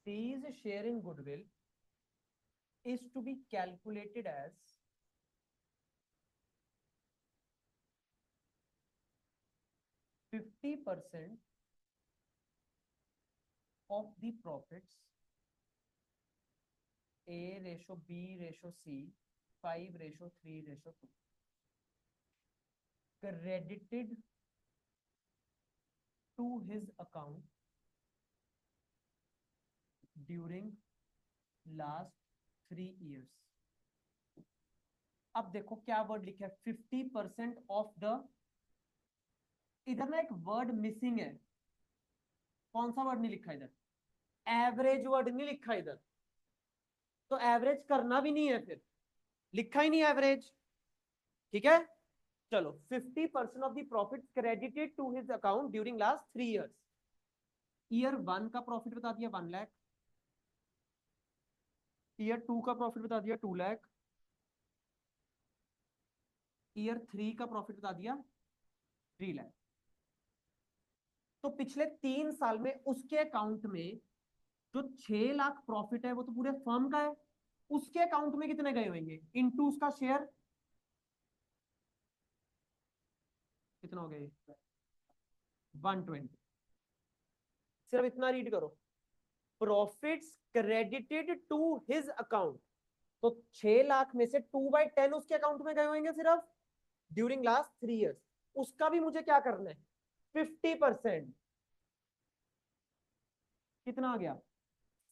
C's share in goodwill is to be calculated as 50% of the profits, A ratio B ratio C, 5 ratio 3 ratio 2, credited to his account during last 3 years। अब देखो क्या वर्ड लिखा है, 50% ऑफ द, इधर ना एक वर्ड मिसिंग है। कौन सा वर्ड नहीं लिखा इधर? एवरेज वर्ड नहीं लिखा इधर, तो एवरेज करना भी नहीं है, फिर लिखा ही नहीं एवरेज। ठीक है, चलो 50% of the profit credited to his account during last 3 years. Year 1 का प्रॉफिट बता दिया 1 लाख, ईयर 2 का प्रॉफिट बता दिया 2 लाख, ईयर 3 का प्रॉफिट बता दिया 3 लाख। तो पिछले 3 साल में उसके अकाउंट में जो 6 लाख प्रॉफिट है वो तो पूरे फर्म का है, उसके अकाउंट में कितने गए होंगे इनटू उसका शेयर, कितना हो गया? 120। सिर्फ इतना रीड करो, profits credited to his account. तो 6 लाख में से 2/10 उसके अकाउंट में गए होंगे सिर्फ ड्यूरिंग लास्ट 3 इयर्स। उसका भी मुझे क्या करना है, 50%। कितना आ गया,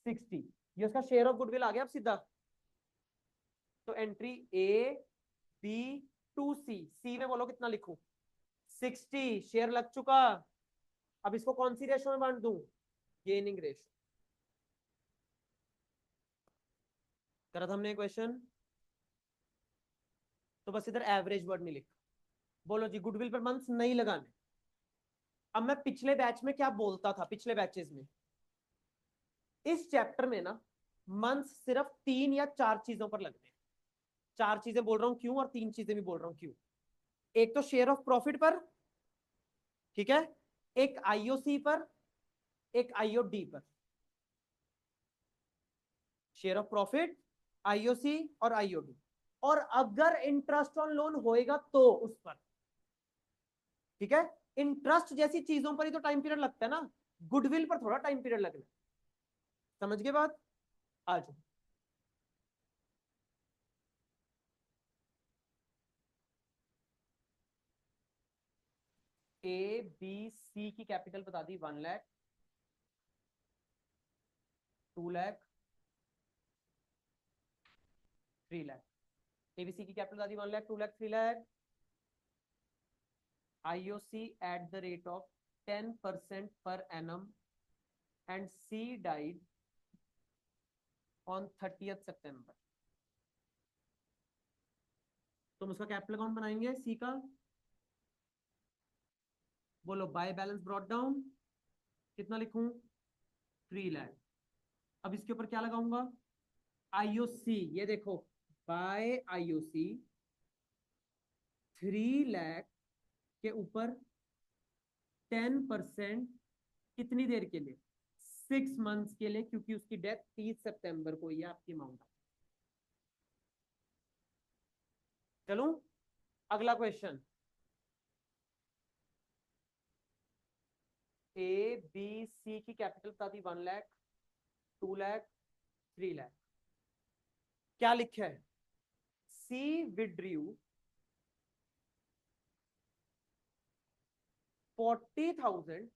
60। ये उसका शेयर ऑफ गुडविल आ गया अब सीधा। तो एंट्री ए बी टू सी, सी में बोलो कितना लिखूं, 60 शेयर लग चुका। अब इसको कौन सी रेशो में बांट दूं, गेनिंग रेशो। करा था हमने क्वेश्चन, तो बस इधर एवरेज वर्ड नहीं लिखा। बोलो जी, गुडविल पर मंथ्स नहीं लगाने। अब मैं पिछले बैच में क्या बोलता था, पिछले बैचेस में इस चैप्टर में ना मंथ्स सिर्फ 3 या 4 चीजों पर लगते हैं। 4 चीजें बोल रहा हूं क्यों, और 3 चीजें भी बोल रहा हूं क्यों। एक तो शेयर ऑफ प्रॉफिट पर, ठीक है, एक आईओसी पर, एक आईओडी पर। शेयर ऑफ प्रॉफिट, आईओसी और आईओडी। और अगर इंटरेस्ट ऑन लोन होएगा तो उस पर, ठीक है। इंटरेस्ट जैसी चीजों पर ही तो टाइम पीरियड लगता है ना, गुडविल पर थोड़ा टाइम पीरियड लगना। समझ गए बात, आ जाओ। ए बी सी की कैपिटल बता दी, 1 लाख, 2 लाख, 3 लाख। एबीसी की कैपिटल बता दी 1 lakh, 2 lakh, 3 lakh. IOC at the rate of 10% per annum and she died on 30th September। तुम उसका कैपिटल अकाउंट बनाएंगे सी का। बोलो बाय बैलेंस ब्रॉट डाउन, कितना लिखूं, 3 लाख। अब इसके ऊपर क्या लगाऊंगा, आईओसी। ये देखो, बाय आईओसी 3 लाख के ऊपर 10%, कितनी देर के लिए, 6 मंथ्स के लिए, क्योंकि उसकी डेथ 30 सितंबर को ही है आपकी अमाउंट। चलो अगला क्वेश्चन। ए बी सी की कैपिटल बता दी 1 लाख, 2 लाख, 3 लाख। क्या लिखा है, सी विड्रू 40,000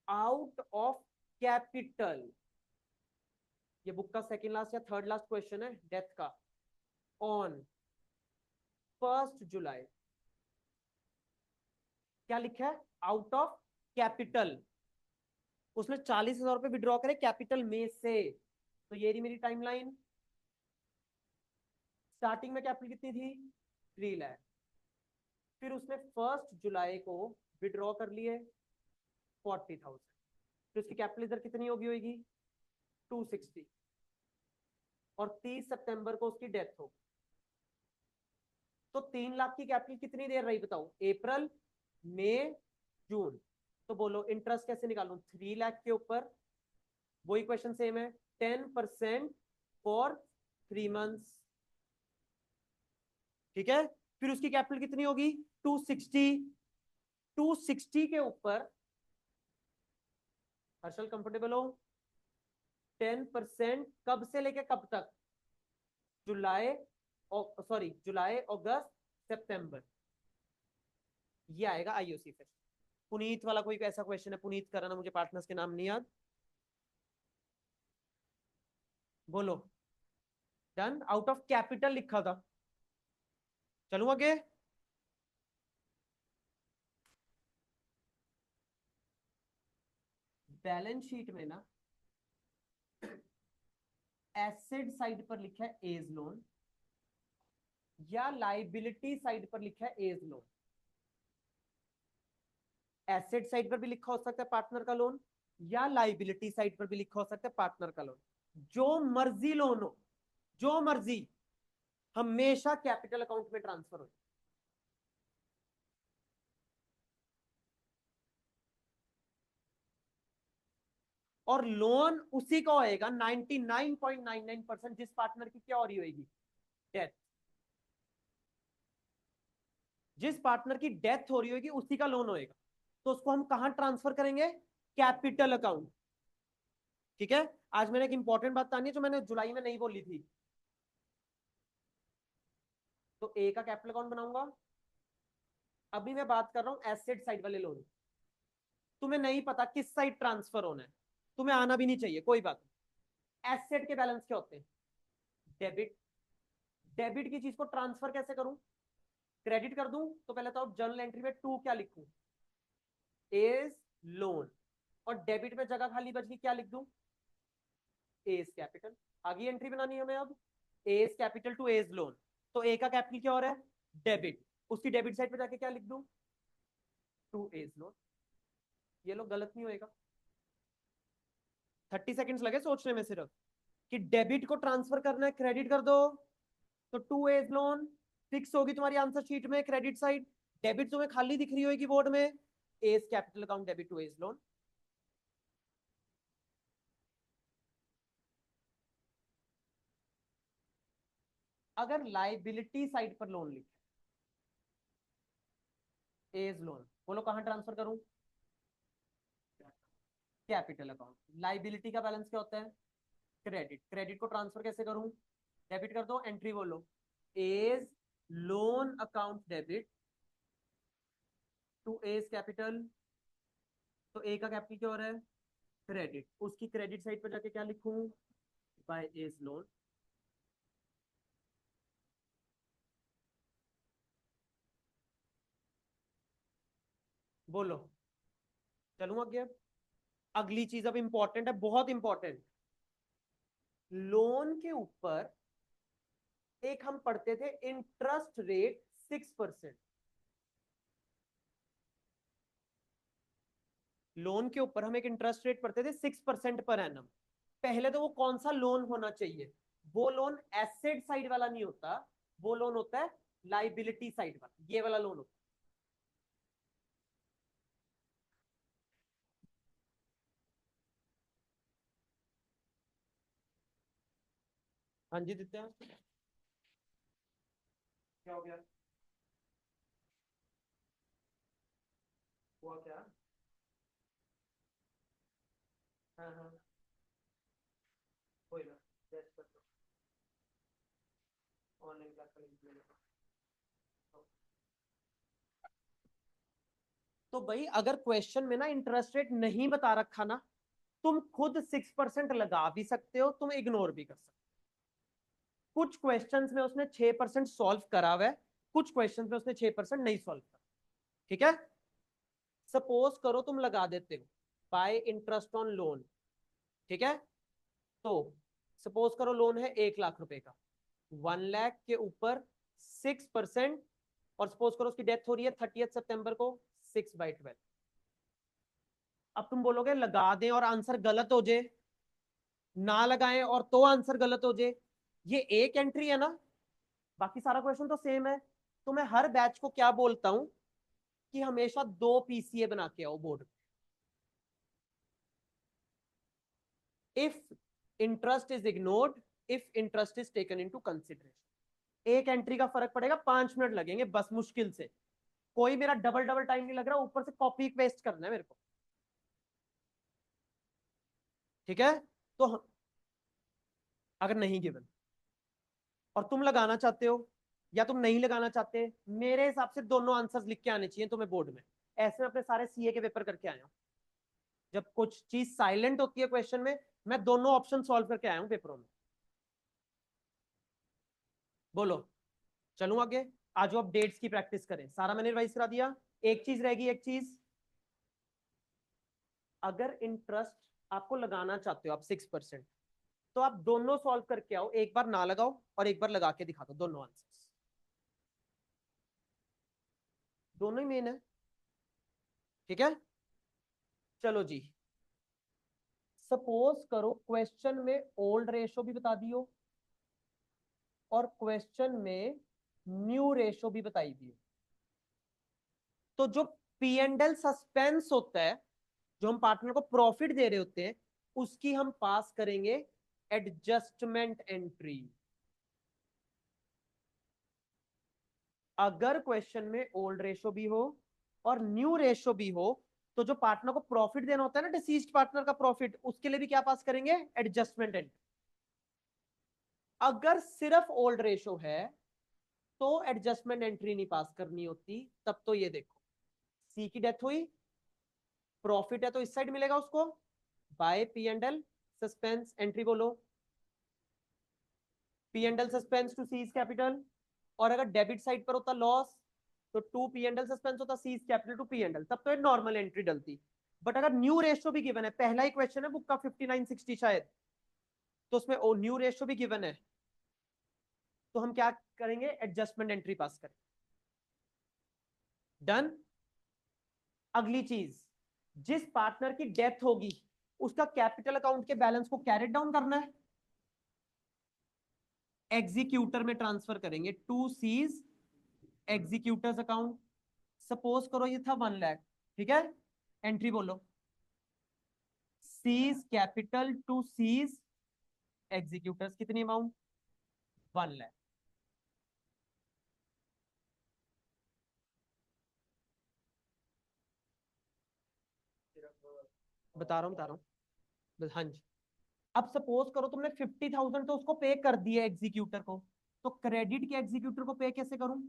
आउट ऑफ कैपिटल। ये बुक का सेकंड लास्ट या थर्ड लास्ट क्वेश्चन है डेथ का। ऑन 1 जुलाई, क्या लिखा है, आउट ऑफ कैपिटल। उसने 40,000 रुपए विड्रॉ करे कैपिटल में से। तो ये रही मेरी टाइमलाइन। स्टार्टिंग में कैपिटल कितनी थी, 3 लाख। फिर उसने 1 जुलाई को विड्रॉ कर लिए 40,000। फिर उसकी कैपिटल इधर कितनी होगी 260। और 30 सितंबर को उसकी डेथ हो। तो 3 लाख की कैपिटल कितनी देर रही बताओ, अप्रैल, मई, जून। तो बोलो इंटरेस्ट कैसे निकालूं, 3 लाख के ऊपर, वही क्वेश्चन सेम है, 10% फॉर 3 मंथ्स, ठीक है। फिर उसकी कैपिटल कितनी होगी, 260। 260 के ऊपर, हर्षल कंफर्टेबल हो, 10% कब से लेके कब तक, जुलाई, सॉरी जुलाई, अगस्त, सितंबर। ये आएगा आईओसी। फिर पुनीत वाला कोई ऐसा क्वेश्चन है, पुनीत कराना, मुझे पार्टनर्स के नाम नहीं याद। बोलो, डन, आउट ऑफ कैपिटल लिखा था। चलूं आगे। बैलेंस शीट में ना एसेट साइड पर लिखा है एज लोन, या लाइबिलिटी साइड पर लिखा है एज लोन। एसेट साइड पर भी लिखा हो सकता है पार्टनर का लोन, या लाइबिलिटी साइड पर भी लिखा हो सकता है पार्टनर का लोन। जो मर्जी लोन हो, जो मर्जी, हमेशा कैपिटल अकाउंट में ट्रांसफर हो। और लोन उसी का होएगा 99.99% जिस पार्टनर की क्या हो रही होगी, डेथ। जिस पार्टनर की डेथ हो रही होगी उसी का लोन होएगा। तो उसको हम कहां ट्रांसफर करेंगे, कैपिटल अकाउंट, ठीक है। आज मैंने एक इंपॉर्टेंट बात बतानी है जो मैंने जुलाई में नहीं बोली थी। तो ए का कैपिटल अकाउंट बनाऊंगा। अभी मैं बात कर रहा हूं एसेट साइड वाले लोन। तुम्हें नहीं पता किस साइड ट्रांसफर होना है, तुम्हें आना भी नहीं चाहिए, कोई बात नहीं। एसेट के बैलेंस क्या होते हैं? डेबिट। डेबिट की चीज को ट्रांसफर कैसे करूं? क्रेडिट कर दूं तो पहले तो जर्नल एंट्री में टू क्या लिखूं? As loan. और डेबिट में जगह खाली बच गई, क्या लिख दूं? As capital. आगे एंट्री बनानी है हमें अब, A's capital to A's loan. तो ए का कैपिटल क्या हो रहा है? डेबिट। उसकी डेबिट साइड पे जाके क्या लिख दूं? To A's loan. ये लोग गलत नहीं होएगा? 30 सेकेंड्स लगे सोचने में सिर्फ कि डेबिट को ट्रांसफर करना है, क्रेडिट कर दो तो टू एज लोन फिक्स होगी तुम्हारी आंसर शीट में क्रेडिट साइड। डेबिट तुम्हें खाली दिख रही होगी बोर्ड में, A's capital account debit to A's loan. अगर लाइबिलिटी साइड पर लोन लिखे एज लोन, बोलो कहां ट्रांसफर करूं? Capital account. लाइबिलिटी का बैलेंस क्या होता है? क्रेडिट। क्रेडिट को ट्रांसफर कैसे करूं? डेबिट कर दो, एंट्री बोलो A's loan account debit to A's capital. तो ए का कैपिटल क्या हो रहा है? क्रेडिट। उसकी क्रेडिट साइड पर जाके क्या लिखूं? By A's loan. बोलो चलूं आगे? अगली चीज अब इंपॉर्टेंट है, बहुत इंपॉर्टेंट। लोन के ऊपर एक हम पढ़ते थे इंटरेस्ट रेट 6%। लोन के ऊपर हम एक इंटरेस्ट रेट पढ़ते थे 6% पर एनम। पहले तो वो कौन सा लोन होना चाहिए? वो लोन एसेट साइड वाला नहीं होता, वो लोन होता है लाइबिलिटी साइड वाला, ये वाला लोन होता है। हाँ जी दित्या, क्या हो गया? हुआ क्या? हाँ हाँ, कोई ना, रेस्ट कर दो, ऑनलाइन क्लास का लिंक ले लो। तो भाई अगर क्वेश्चन में ना इंटरेस्ट रेट नहीं बता रखा ना, तुम खुद 6% लगा भी सकते हो, तुम इग्नोर भी कर सकते हो। कुछ क्वेश्चंस में उसने 6% सॉल्व करा हुआ है, कुछ क्वेश्चंस में उसने 6% नहीं सॉल्व करा। ठीक है, सपोज करो तुम लगा देते हो बाय इंटरेस्ट ऑन लोन। ठीक है, तो सपोज करो लोन है 1 लाख रुपए का, 1 लाख के ऊपर 6%। और सपोज करो उसकी डेथ हो रही है 30 सितंबर को, 6/12। अब तुम बोलोगे लगा दें और आंसर गलत हो जाए, ना लगाएं और तो आंसर गलत हो जाए। ये एक एंट्री है ना, बाकी सारा क्वेश्चन तो सेम है। तो मैं हर बैच को क्या बोलता हूं कि हमेशा 2 PCA बना के आओ board. If interest is ignored, if interest is taken into consideration. एक एंट्री का फर्क पड़ेगा, 5 मिनट लगेंगे बस मुश्किल से। कोई मेरा डबल डबल टाइम नहीं लग रहा, ऊपर से कॉपी पेस्ट करना है मेरे को। ठीक है, तो अगर नहीं गिवन और तुम लगाना चाहते हो या तुम नहीं लगाना चाहते, मेरे हिसाब से दोनों आंसर्स लिख के आने चाहिए तुम्हें बोर्ड में। ऐसे में अपने सारे सीए के पेपर करके आया हूं। जब कुछ चीज साइलेंट होती है क्वेश्चन में, मैं दोनों ऑप्शन सॉल्व करके आया हूं पेपरों में। बोलो चलूं आगे? आज अब डेट्स की प्रैक्टिस करें, सारा मैंने रिवाइज करा दिया। एक चीज रहेगी, एक चीज, अगर इंटरेस्ट आपको लगाना चाहते हो आप 6%, तो आप दोनों सॉल्व करके आओ, एक बार ना लगाओ और एक बार लगा के दिखा दो दोनों आंसर्स। दोनों ही मेन है। ठीक है, चलो जी। सपोज करो क्वेश्चन में ओल्ड रेशो भी बता दियो और क्वेश्चन में न्यू रेशो भी बताई दी। तो जो पी एंड एल सस्पेंस होता है, जो हम पार्टनर को प्रॉफिट दे रहे होते हैं, उसकी हम पास करेंगे एडजस्टमेंट एंट्री। अगर क्वेश्चन में ओल्ड रेशो भी हो और न्यू रेशो भी हो, तो जो पार्टनर को प्रॉफिट देना होता है ना, डिसीज्ड पार्टनर का प्रॉफिट, उसके लिए भी क्या पास करेंगे? Adjustment entry. अगर सिर्फ ओल्ड रेशो है तो एडजस्टमेंट एंट्री नहीं पास करनी होती, तब तो ये देखो सी की डेथ हुई, प्रॉफिट है तो इस साइड मिलेगा उसको, by P and L suspense entry बोलो, P and L suspense to seize capital, और अगर डेबिट साइड पर होता लॉस तो to P and L suspense होता C's capital to P and L, तब तो नॉर्मल एंट्री डलती। बट अगर न्यू रेशियो भी गिवन है, पहला ही क्वेश्चन है बुक का 5960 शायद, तो उसमें ओ न्यू रेशियो भी गिवन है, तो हम क्या करेंगे, एडजस्टमेंट एंट्री पास करें। डन। अगली चीज, जिस पार्टनर की डेथ होगी उसका कैपिटल अकाउंट के बैलेंस को कैरेट डाउन करना है, एग्जीक्यूटर में ट्रांसफर करेंगे to C's executors account. Suppose करो ये था 1 लाख, ठीक है, एंट्री बोलो, C's capital to C's executors, कितनी अमाउंट, 1 लाख। बता रहा हूँ, हाँ जी। अब सपोज करो तुमने 50,000 तो उसको पे कर दिया एग्जीक्यूटर को, तो क्रेडिट के एग्जीक्यूटर को पे कैसे करूं,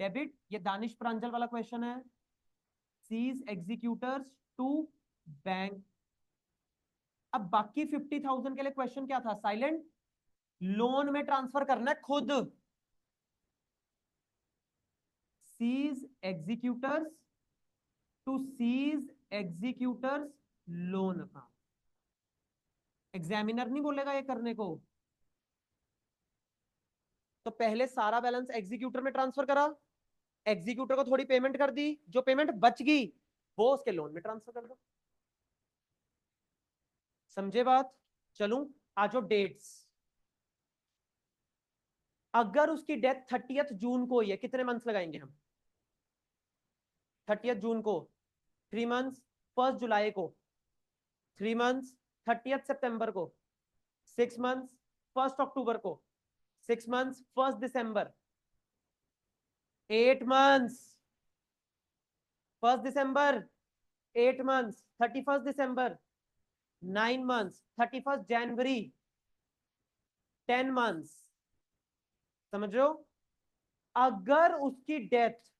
डेबिट, ये दानिश प्रांजल वाला क्वेश्चन है, सीज एग्जीक्यूटर्स टू बैंक। अब बाकी 50,000 के लिए क्वेश्चन क्या था, साइलेंट, लोन में ट्रांसफर करना है खुद, C's executors to C's executors loan account. Examiner नहीं बोलेगा ये करने को, तो पहले सारा बैलेंस एग्जीक्यूटर में ट्रांसफर करा, एग्जीक्यूटर को थोड़ी पेमेंट कर दी, जो पेमेंट बच गई वो उसके लोन में ट्रांसफर कर दो। समझे बात। चलूं, आजो डेट्स, अगर उसकी डेथ 30th जून को ही है, कितने मंथ्स लगाएंगे हम, 30th जून को 3 मंथ्स, 1 जुलाई को 3 मंथ्स, 30th सितंबर को 6 मंथ्स, 1 अक्टूबर को 6 मंथ्स, 1 दिसंबर 8 मंथ्स, 1 दिसंबर 8 मंथ्स, 31 दिसंबर 9 मंथ्स, 31 जनवरी 10 मंथ्स। समझ रहे हो। अगर उसकी डेथ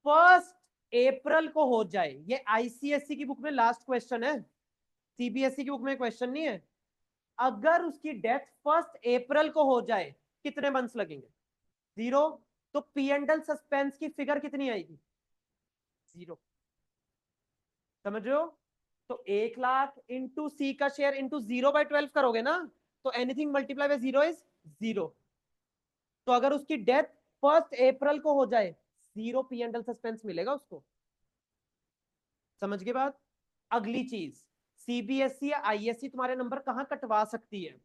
1 अप्रैल को हो जाए, ये आईसीएससी की बुक में लास्ट क्वेश्चन है, सीबीएसई की बुक में क्वेश्चन नहीं है, अगर उसकी डेथ 1 अप्रैल को हो जाए कितने मंथ्स लगेंगे, 0, तो पी एंड एल सस्पेंस की फिगर कितनी आएगी, 0। समझ रहे हो। तो 1 लाख इंटू सी का शेयर इंटू 0/12 करोगे ना, तो एनीथिंग मल्टीप्लाई बाय 0 इज 0। तो अगर उसकी डेथ 1 अप्रैल को हो जाए, 0 पी एंड एल सस्पेंस मिलेगा उसको। समझ गए बात। अगली चीज, सीबीएसई या आईएससी तुम्हारे नंबर कहां कटवा सकती है,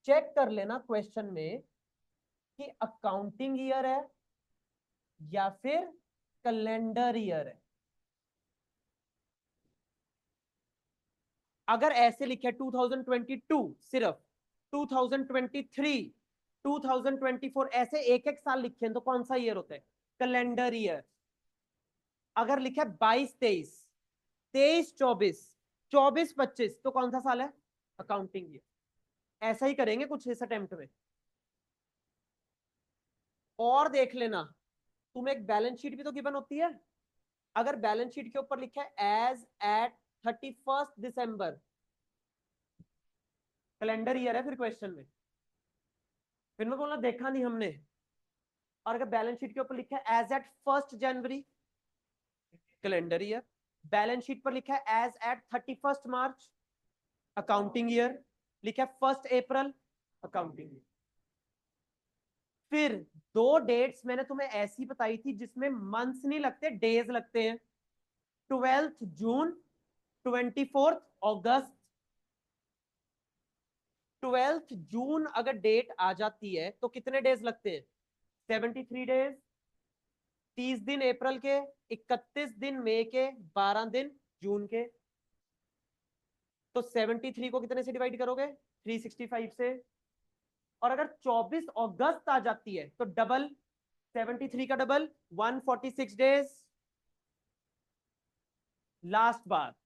चेक कर लेना क्वेश्चन में कि अकाउंटिंग ईयर है या फिर कैलेंडर ईयर है। अगर ऐसे लिखे 2022 सिर्फ, 2023, 2024 ऐसे एक एक साल लिखे तो कौन सा ईयर होता है, कैलेंडर ईयर। अगर लिखे 22-23, 23-24, 24-25 तो कौन सा साल है, अकाउंटिंग ईयर। ऐसा ही करेंगे कुछ इस अटेम्प्ट में। और देख लेना, तुम्हें एक बैलेंस शीट भी तो गिवन होती है, अगर बैलेंस शीट के ऊपर लिखा है एज एट 31 दिसंबर, कैलेंडर ईयर है फिर क्वेश्चन में, फिर मैं बोलना देखा नहीं हमने। और अगर बैलेंस शीट के ऊपर लिखा है एज एट 1 जनवरी, कैलेंडर ईयर, बैलेंस शीट पर लिखा है एज एट 31 मार्च, अकाउंटिंग ईयर, लिखा है 1 अप्रैल, अकाउंटिंग ईयर। फिर 2 डेट्स मैंने तुम्हें ऐसी बताई थी जिसमें मंथ्स नहीं लगते, डेज लगते हैं, 12 जून, 24 अगस्त। 12 जून अगर डेट आ जाती है तो कितने डेज लगते हैं, 73 डेज, 30 दिन अप्रैल के, 31 दिन मई के, 12 दिन जून के। तो 73 को कितने से डिवाइड करोगे, 365 से। और अगर 24 अगस्त आ जाती है तो डबल, 73 का डबल, 146 डेज। लास्ट बात,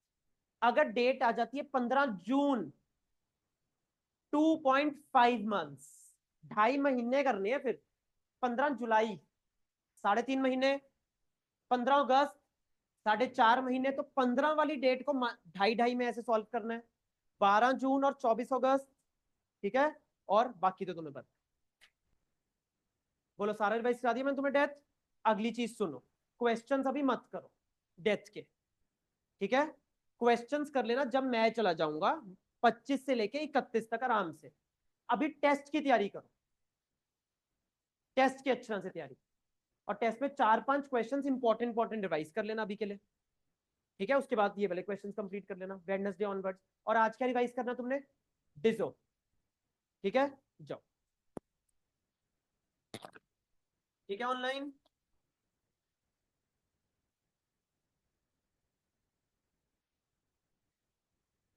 अगर डेट आ जाती है 15 जून, 2.5 मंथ्स, 2.5 महीने करने हैं फिर। 15 जुलाई 3.5 महीने, 15 अगस्त 4.5 महीने, तो 15 वाली डेट को 2.5 में ऐसे सॉल्व करना है। 12 जून और 24 अगस्त, ठीक है, और बाकी तो तुम्हें पता। बोलो सारा रिवाइज करा दिया मैंने तुम्हें डेथ। अगली चीज सुनो, क्वेश्चंस अभी मत करो डेथ के, ठीक है। क्वेश्चंस कर लेना जब मैं चला जाऊंगा 25 से लेके 31 तक आराम से। अभी टेस्ट की तैयारी करो, टेस्ट की अच्छी तरह से तैयारी। और टेस्ट में 4-5 क्वेश्चंस इंपॉर्टेंट इंपॉर्टेंट रिवाइज कर लेना अभी के लिए, ठीक है। उसके बाद ये वाले क्वेश्चंस कंप्लीट कर लेना वेडनेसडे ऑनवर्ड्स। और आज क्या रिवाइज करना तुमने, डिजो, ठीक है। जाओ, ठीक है ऑनलाइन।